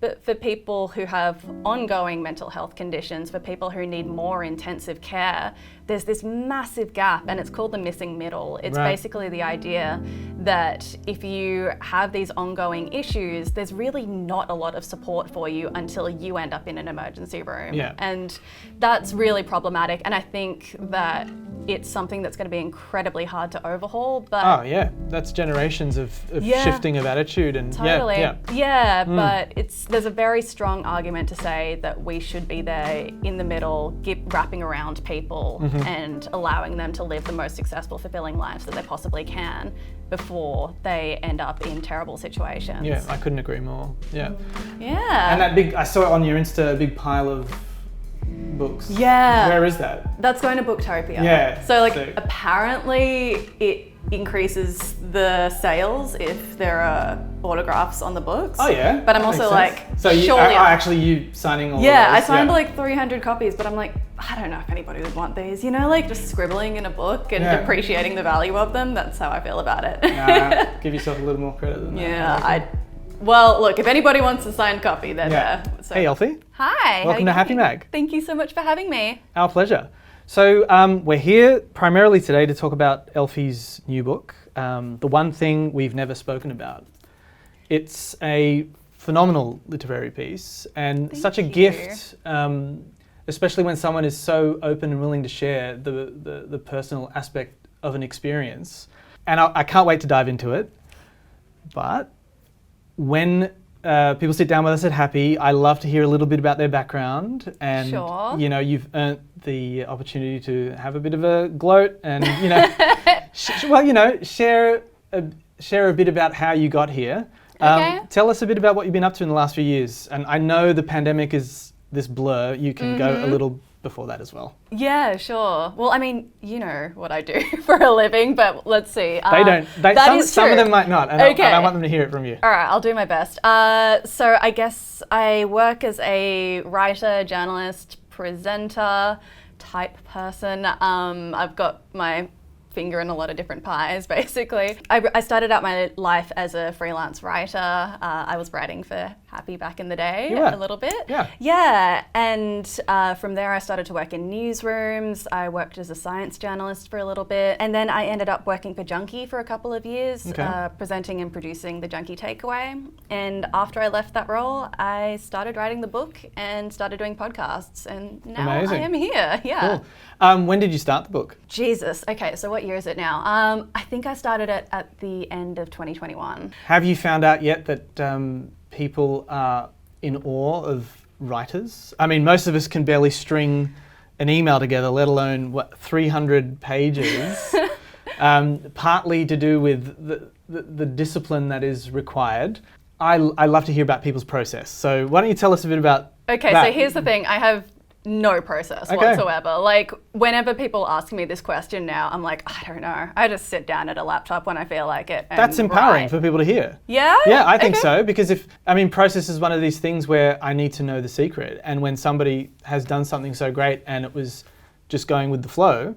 But for people who have ongoing mental health conditions, for people who need more intensive care, there's this massive gap, and it's called the missing middle. It's basically the idea that if you have these ongoing issues, there's really not a lot of support for you until you end up in an emergency room. Yeah. And that's really problematic. And I think that it's something that's going to be incredibly hard to overhaul. But Oh yeah, that's generations of shifting of attitude and totally. yeah. But there's a very strong argument to say that we should be there in the middle, wrapping around people and allowing them to live the most successful, fulfilling lives that they possibly can before they end up in terrible situations. Yeah, I couldn't agree more. Yeah. Yeah. And that I saw it on your Insta, a big pile of books. Yeah. Where is that? That's going to Booktopia. Yeah. So apparently it increases the sales if there are autographs on the books. Oh yeah. But I'm also like, so you, surely actually you signing all of yeah, those? I signed like 300 copies, but I'm like, I don't know if anybody would want these, like just scribbling in a book and depreciating the value of them. That's how I feel about it. Nah, give yourself a little more credit than that. Yeah, well, look, if anybody wants a signed copy, then so. Hey Elfy. Hi. Welcome to Happy Mag. Thank you so much for having me. Our pleasure. So we're here primarily today to talk about Elfy's new book, The One Thing We've Never Spoken About. It's a phenomenal literary piece and such a gift, especially when someone is so open and willing to share the personal aspect of an experience. And I can't wait to dive into it. But when people sit down with us at Happy, I love to hear a little bit about their background, and you've earned the opportunity to have a bit of a gloat, and share a bit about how you got here. Tell us a bit about what you've been up to in the last few years. And I know the pandemic is this blur. You can go a little before that as well. Yeah, sure. Well, I mean, you know what I do for a living, but let's see. They don't. Some of them might not, and I want them to hear it from you. All right, I'll do my best. So I guess I work as a writer, journalist, presenter type person. I've got my finger in a lot of different pies, basically. I started out my life as a freelance writer. I was writing for Happy back in the day, a little bit. Yeah, and from there I started to work in newsrooms. I worked as a science journalist for a little bit, and then I ended up working for Junkie for a couple of years, presenting and producing the Junkie Takeaway. And after I left that role, I started writing the book and started doing podcasts, and now I am here. Yeah. Cool. When did you start the book? Jesus. Okay, so what year is it now? I think I started it at the end of 2021. Have you found out yet that people are in awe of writers? I mean, most of us can barely string an email together, let alone 300 pages. Partly to do with the discipline that is required. I love to hear about people's process. So why don't you tell us a bit about that? So here's the thing. I have no process whatsoever. Like, whenever people ask me this question now, I'm like, I don't know. I just sit down at a laptop when I feel like it. And that's empowering for people to hear. Yeah? Yeah, I think so. Because process is one of these things where I need to know the secret. And when somebody has done something so great and it was just going with the flow,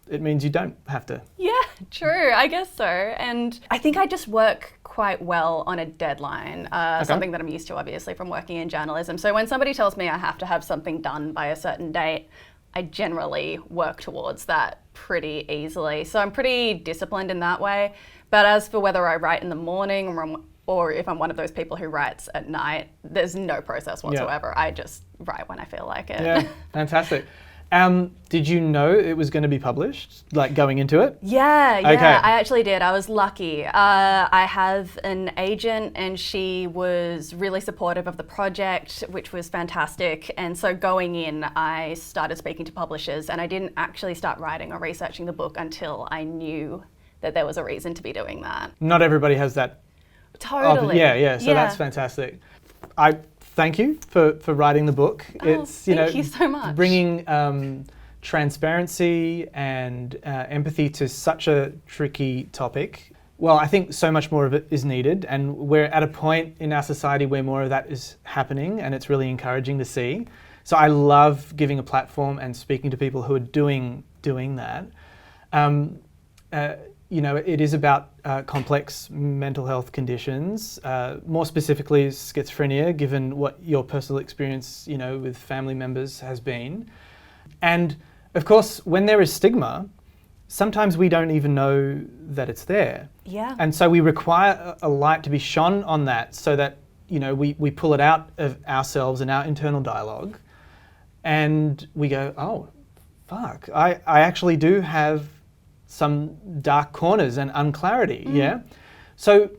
it means you don't have to. Yeah, true. I guess so. And I think I just work quite well on a deadline, something that I'm used to, obviously, from working in journalism. So when somebody tells me I have to have something done by a certain date, I generally work towards that pretty easily. So I'm pretty disciplined in that way. But as for whether I write in the morning or if I'm one of those people who writes at night, there's no process whatsoever. I just write when I feel like it. Yeah, fantastic. Did you know it was going to be published, like going into it? Yeah, I actually did. I was lucky. I have an agent and she was really supportive of the project, which was fantastic. And so going in, I started speaking to publishers, and I didn't actually start writing or researching the book until I knew that there was a reason to be doing that. Not everybody has that. Totally. So that's fantastic. I thank you for writing the book. Thank you so much. Bringing transparency and empathy to such a tricky topic. Well, I think so much more of it is needed, and we're at a point in our society where more of that is happening, and it's really encouraging to see. So I love giving a platform and speaking to people who are doing that. it is about complex mental health conditions, more specifically schizophrenia, given what your personal experience, with family members has been. And of course, when there is stigma, sometimes we don't even know that it's there. Yeah. And so we require a light to be shone on that so that, we pull it out of ourselves and our internal dialogue and we go, oh, fuck, I actually do have some dark corners and unclarity, yeah? So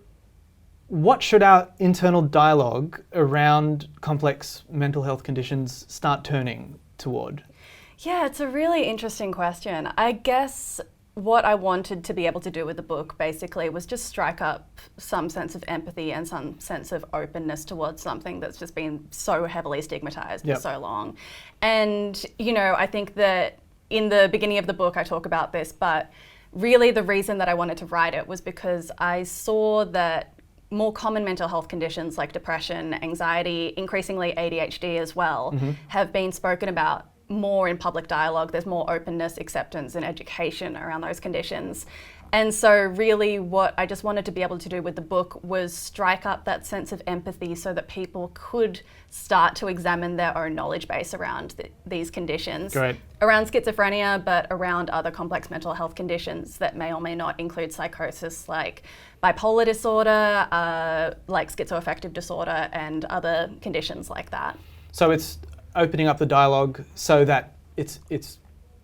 what should our internal dialogue around complex mental health conditions start turning toward? Yeah, it's a really interesting question. I guess what I wanted to be able to do with the book basically was just strike up some sense of empathy and some sense of openness towards something that's just been so heavily stigmatized for so long. And, I think that in the beginning of the book I talk about this, but really the reason that I wanted to write it was because I saw that more common mental health conditions like depression, anxiety, increasingly ADHD as well, have been spoken about more in public dialogue. There's more openness, acceptance, and education around those conditions. And so really what I just wanted to be able to do with the book was strike up that sense of empathy so that people could start to examine their own knowledge base around these conditions. Great. Around schizophrenia, but around other complex mental health conditions that may or may not include psychosis like bipolar disorder, like schizoaffective disorder, and other conditions like that. So it's opening up the dialogue so that it's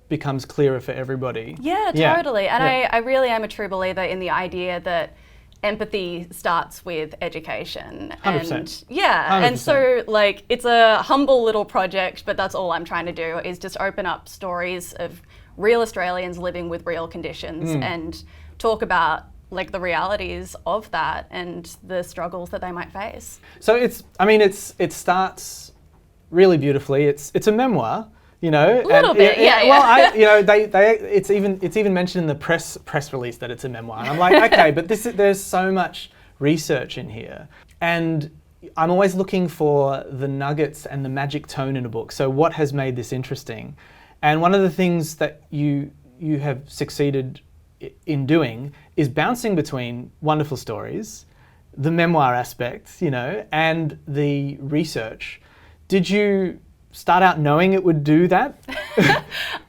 becomes clearer for everybody. Yeah, totally. And I really am a true believer in the idea that empathy starts with education. 100%. And yeah, 100%. and so it's a humble little project, but that's all I'm trying to do is just open up stories of real Australians living with real conditions and talk about the realities of that and the struggles that they might face. So it starts really beautifully. It's a memoir. A little bit, yeah. Well, it's even mentioned in the press release that it's a memoir. And I'm like, okay, but there's so much research in here, and I'm always looking for the nuggets and the magic tone in a book. So what has made this interesting? And one of the things that you have succeeded in doing is bouncing between wonderful stories, the memoir aspect, and the research. Did you start out knowing it would do that?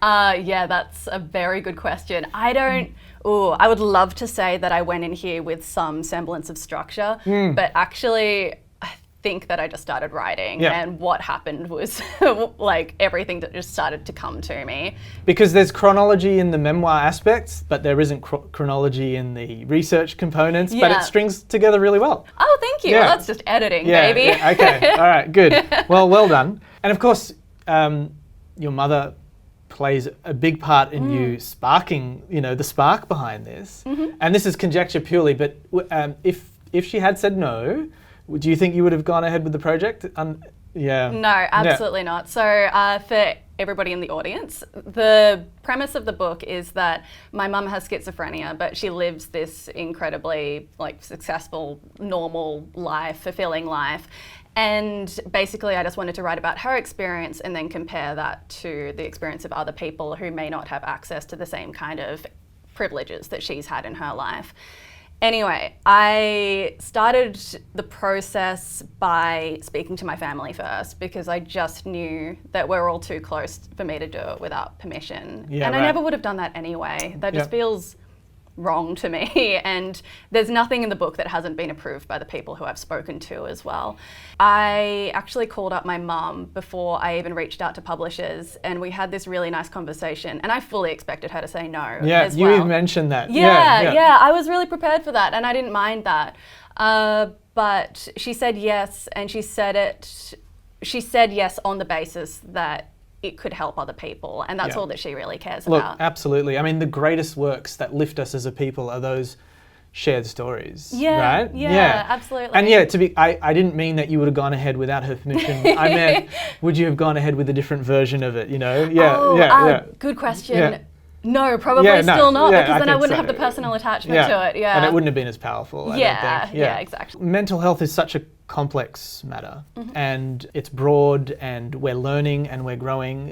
Yeah, that's a very good question. I would love to say that I went in here with some semblance of structure, but actually I think that I just started writing and what happened was everything that just started to come to me. Because there's chronology in the memoir aspects, but there isn't chronology in the research components, but it strings together really well. Oh, thank you. Well, that's just editing, baby. Yeah, okay, all right, good. Well done. And of course, your mother plays a big part in you sparking, the spark behind this. And this is conjecture purely, but if she had said no, do you think you would have gone ahead with the project? No, absolutely not. So for everybody in the audience, the premise of the book is that my mum has schizophrenia, but she lives this incredibly successful, normal life, fulfilling life. And basically I just wanted to write about her experience and then compare that to the experience of other people who may not have access to the same kind of privileges that she's had in her life. Anyway, I started the process by speaking to my family first because I just knew that we're all too close for me to do it without permission. I never would have done that anyway. That just feels wrong to me, and there's nothing in the book that hasn't been approved by the people who I've spoken to as well. I actually called up my mum before I even reached out to publishers, and we had this really nice conversation, and I fully expected her to say no as well. You mentioned that. Yeah, I was really prepared for that, and I didn't mind that. But she said yes, and she said yes on the basis that it could help other people, and that's all that she really cares about. Absolutely. I mean, the greatest works that lift us as a people are those shared stories, right? Yeah, absolutely. And I didn't mean that you would have gone ahead without her permission. I meant, would you have gone ahead with a different version of it, Good question. Yeah. No, probably still not, because then I wouldn't have the personal attachment to it. Yeah. And it wouldn't have been as powerful, I don't think. Yeah, exactly. Mental health is such a complex matter, and it's broad, and we're learning and we're growing.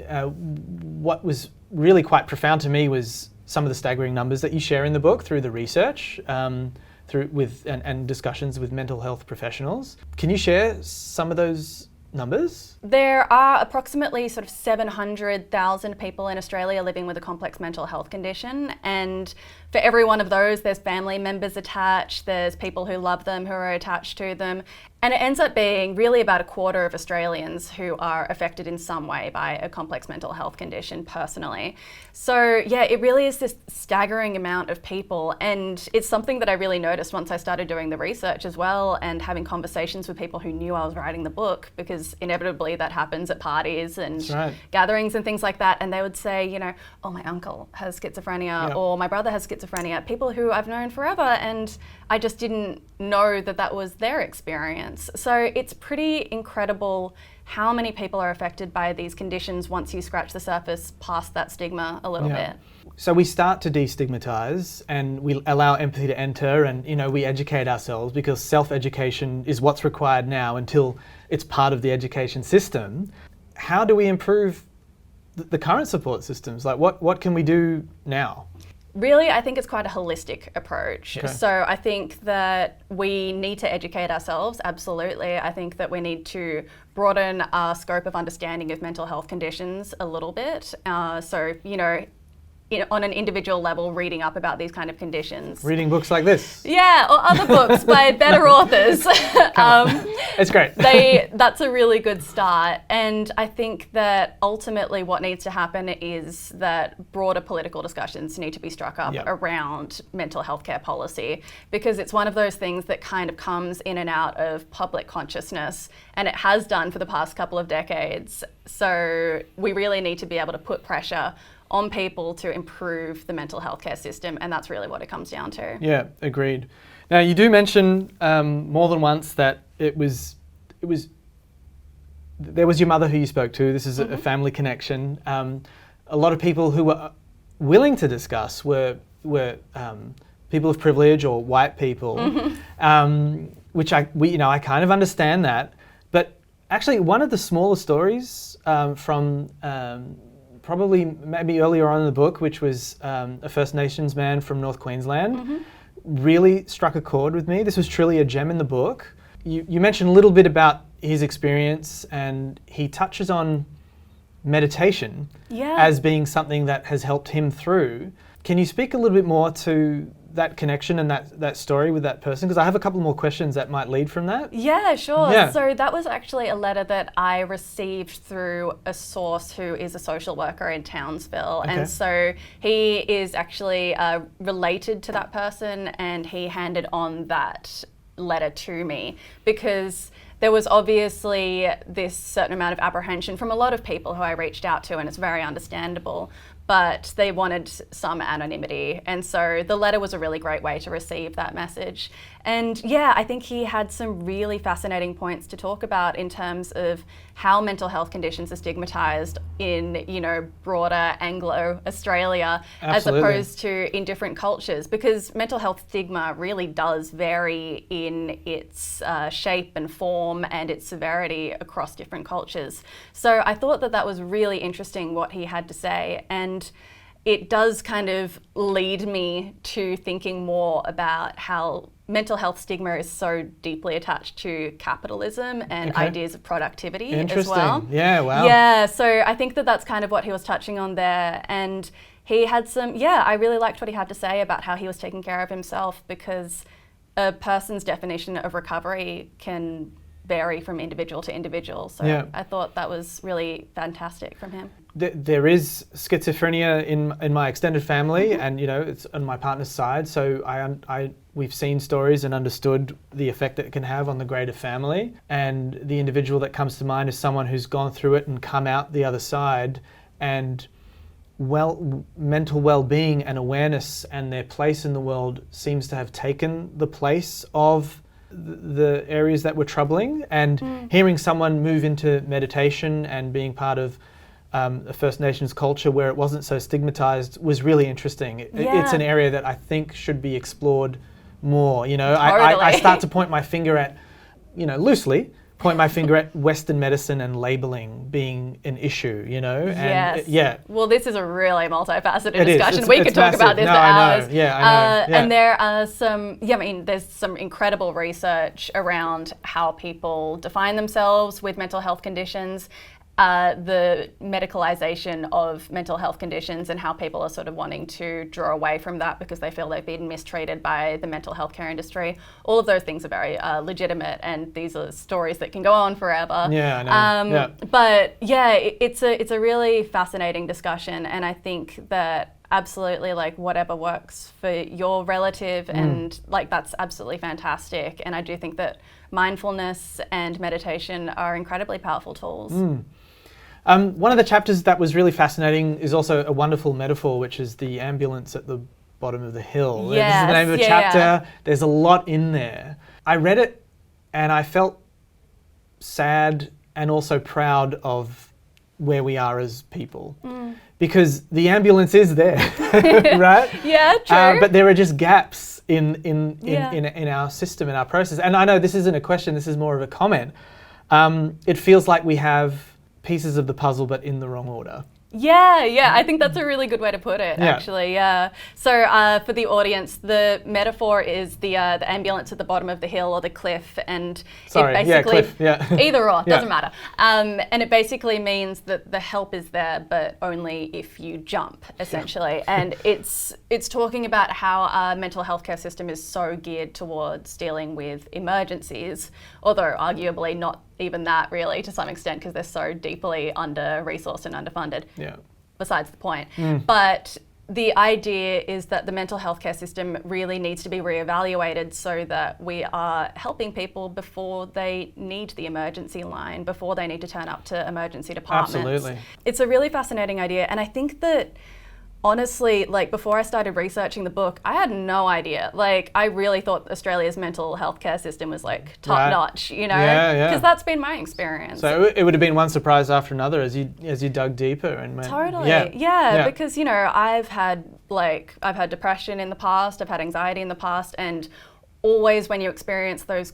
What was really quite profound to me was some of the staggering numbers that you share in the book through the research, and discussions with mental health professionals. Can you share some of those numbers? There are approximately sort of 700,000 people in Australia living with a complex mental health condition, and for every one of those there's family members attached, there's people who love them who are attached to them, and it ends up being really about a quarter of Australians who are affected in some way by a complex mental health condition personally. So yeah, it really is this staggering amount of people, and it's something that I really noticed once I started doing the research as well and having conversations with people who knew I was writing the book, because inevitably that happens at parties and gatherings and things like that, and they would say, you know, oh, my uncle has schizophrenia, or my brother has schizophrenia, people who I've known forever, and I just didn't know that that was their experience. So it's pretty incredible how many people are affected by these conditions once you scratch the surface past that stigma a little bit. So we start to destigmatize and we allow empathy to enter, and we educate ourselves, because self-education is what's required now until it's part of the education system. How do we improve the current support systems? Like what can we do now? Really, I think it's quite a holistic approach. So I think that we need to educate ourselves, absolutely. I think that we need to broaden our scope of understanding of mental health conditions a little bit. On an individual level, reading up about these kind of conditions. Reading books like this. Yeah, or other books by better authors. It's great. That's a really good start. And I think that ultimately what needs to happen is that broader political discussions need to be struck up around mental health care policy, because it's one of those things that kind of comes in and out of public consciousness, and it has done for the past couple of decades. So we really need to be able to put pressure on people to improve the mental health care system, and that's really what it comes down to. Yeah, agreed. Now, you do mention more than once that there was your mother who you spoke to. This is a family connection. A lot of people who were willing to discuss were people of privilege or white people, which I kind of understand that. But actually, one of the smaller stories from probably maybe earlier on in the book, which was a First Nations man from North Queensland, really struck a chord with me. This was truly a gem in the book. You mentioned a little bit about his experience, and he touches on meditation as being something that has helped him through. Can you speak a little bit more to that connection and that story with that person? Because I have a couple more questions that might lead from that. Yeah, sure. Yeah. So that was actually a letter that I received through a source who is a social worker in Townsville. Okay. And so he is actually related to that person, and he handed on that letter to me because there was obviously this certain amount of apprehension from a lot of people who I reached out to, and it's very understandable, but they wanted some anonymity. And so the letter was a really great way to receive that message. And yeah, I think he had some really fascinating points to talk about in terms of how mental health conditions are stigmatized in, broader Anglo-Australia as opposed to in different cultures, because mental health stigma really does vary in its shape and form and its severity across different cultures. So I thought that was really interesting what he had to say, and it does kind of lead me to thinking more about how mental health stigma is so deeply attached to capitalism and ideas of productivity as well. Yeah, wow. Yeah, so I think that that's kind of what he was touching on there. And he had I really liked what he had to say about how he was taking care of himself, because a person's definition of recovery can vary from individual to individual. So I thought that was really fantastic from him. There is schizophrenia in my extended family, and it's on my partner's side. So we've seen stories and understood the effect that it can have on the greater family. And the individual that comes to mind is someone who's gone through it and come out the other side, and mental well-being and awareness and their place in the world seems to have taken the place of the areas that were troubling. And hearing someone move into meditation and being part of a First Nations culture where it wasn't so stigmatized was really interesting. It's an area that I think should be explored more. Totally. I start to point my finger at, loosely, point my finger at Western medicine and labeling being an issue, you know? And Yes. Well, this is a really multifaceted It is. discussion. It's We could talk massive. about this No, for I hours. know. Yeah, I know. Yeah. And there are there's some incredible research around how people define themselves with mental health conditions, the medicalization of mental health conditions, and how people are sort of wanting to draw away from that because they feel they've been mistreated by the mental health care industry. All of those things are very legitimate, and these are stories that can go on forever. Yeah, I know. But yeah, it's a really fascinating discussion, and I think that absolutely, like, whatever works for your relative, and like, that's absolutely fantastic. And I do think that mindfulness and meditation are incredibly powerful tools. One of the chapters that was really fascinating is also a wonderful metaphor, which is the ambulance at the bottom of the hill. Yes, This is the name of the chapter. There's a lot in there. I read it and I felt sad and also proud of where we are as people. Because the ambulance is there, right? Yeah, true. But there are just gaps in our system, in our process. And I know this isn't a question, this is more of a comment. It feels like we have pieces of the puzzle, but in the wrong order. Yeah, I think that's a really good way to put it, actually, yeah. So for the audience, the metaphor is the ambulance at the bottom of the hill or the cliff, and Sorry, it basically, cliff, either or, doesn't matter. And it basically means that the help is there, but only if you jump, essentially. And it's talking about how our mental health care system is so geared towards dealing with emergencies, although arguably not even that really, to some extent, because they're so deeply under-resourced and underfunded. Yeah. Besides the point. But the idea is that the mental health care system really needs to be reevaluated so that we are helping people before they need the emergency line, before they need to turn up to emergency departments. Absolutely. It's a really fascinating idea, and I think that honestly, like, before I started researching the book, I had no idea. Like, I really thought Australia's mental health care system was like top notch, you know? Because that's been my experience. So it would have been one surprise after another as you dug deeper and went. Totally. Because, you know, I've had depression in the past, I've had anxiety in the past, and always when you experience those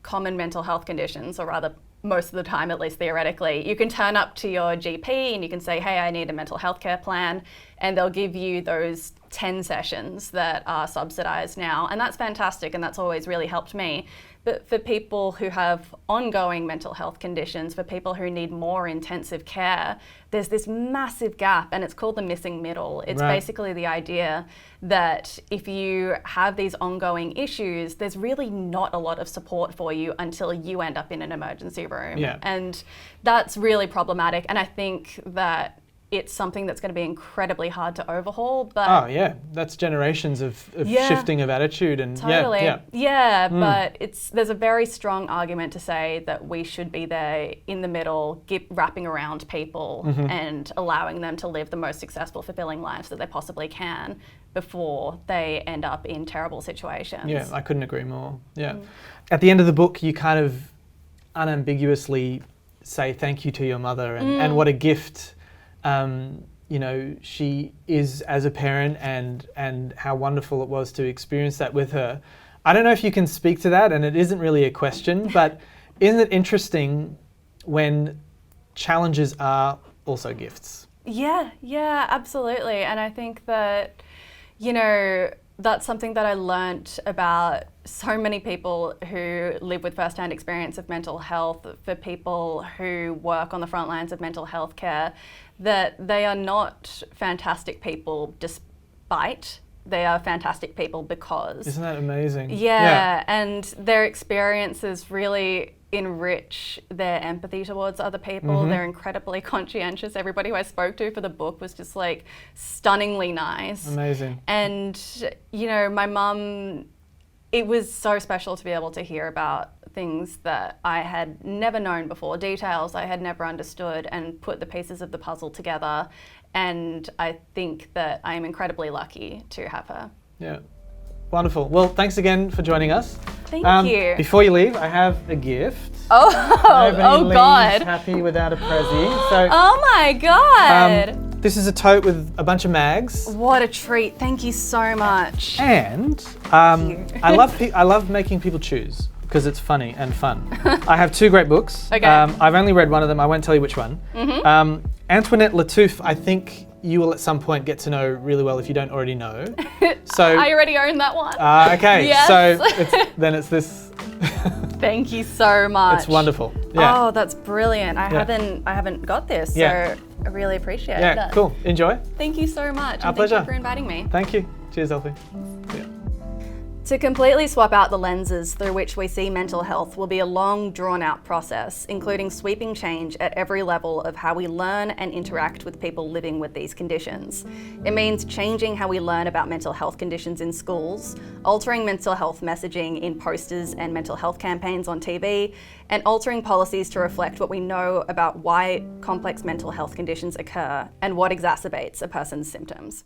common mental health conditions, or rather most of the time, at least theoretically, you can turn up to your GP and you can say, hey, I need a mental health care plan, and they'll give you those 10 sessions that are subsidized now. And that's fantastic, and that's always really helped me. But for people who have ongoing mental health conditions, for people who need more intensive care, there's this massive gap, and it's called the missing middle. It's basically the idea that if you have these ongoing issues, there's really not a lot of support for you until you end up in an emergency room. And that's really problematic. And I think that it's something that's going to be incredibly hard to overhaul. But that's generations of shifting of attitude and but there's a very strong argument to say that we should be there in the middle, wrapping around people and allowing them to live the most successful, fulfilling lives that they possibly can before they end up in terrible situations. Yeah, I couldn't agree more. Yeah. At the end of the book, you kind of unambiguously say thank you to your mother and what a gift you know, she is as a parent, and how wonderful it was to experience that with her. I don't know if you can speak to that, and it isn't really a question, but isn't it interesting when challenges are also gifts? Yeah, absolutely. And I think that, you know, that's something that I learnt about so many people who live with first-hand experience of mental health, for people who work on the front lines of mental health care, that they are not fantastic people despite, they are fantastic people because. Isn't that amazing? Yeah, and their experiences really enrich their empathy towards other people. They're incredibly conscientious. Everybody who I spoke to for the book was just like stunningly nice. Amazing. And, you know, my mum, it was so special to be able to hear about things that I had never known before, details I had never understood, and put the pieces of the puzzle together. And I think that I am incredibly lucky to have her. Yeah. Wonderful. Well, thanks again for joining us. Thank you. Before you leave, I have a gift. Oh God. Happy without a prezi. So, oh my God. This is a tote with a bunch of mags. What a treat. Thank you so much. And I love making people choose. because it's funny and fun. I have two great books. Okay. I've only read one of them. I won't tell you which one. Antoinette Lattouf, I think you will at some point get to know really well if you don't already know. So I already own that one. okay, Yes. so then it's this. Thank you so much. It's wonderful. Yeah. Oh, that's brilliant. I haven't got this, so Yeah. I really appreciate Yeah, that. cool. Enjoy. Thank you so much. Our and pleasure. Thank you for inviting me. Thank you. Cheers, Elfie. Yeah. To completely swap out the lenses through which we see mental health will be a long, drawn-out process, including sweeping change at every level of how we learn and interact with people living with these conditions. It means changing how we learn about mental health conditions in schools, altering mental health messaging in posters and mental health campaigns on TV, and altering policies to reflect what we know about why complex mental health conditions occur and what exacerbates a person's symptoms.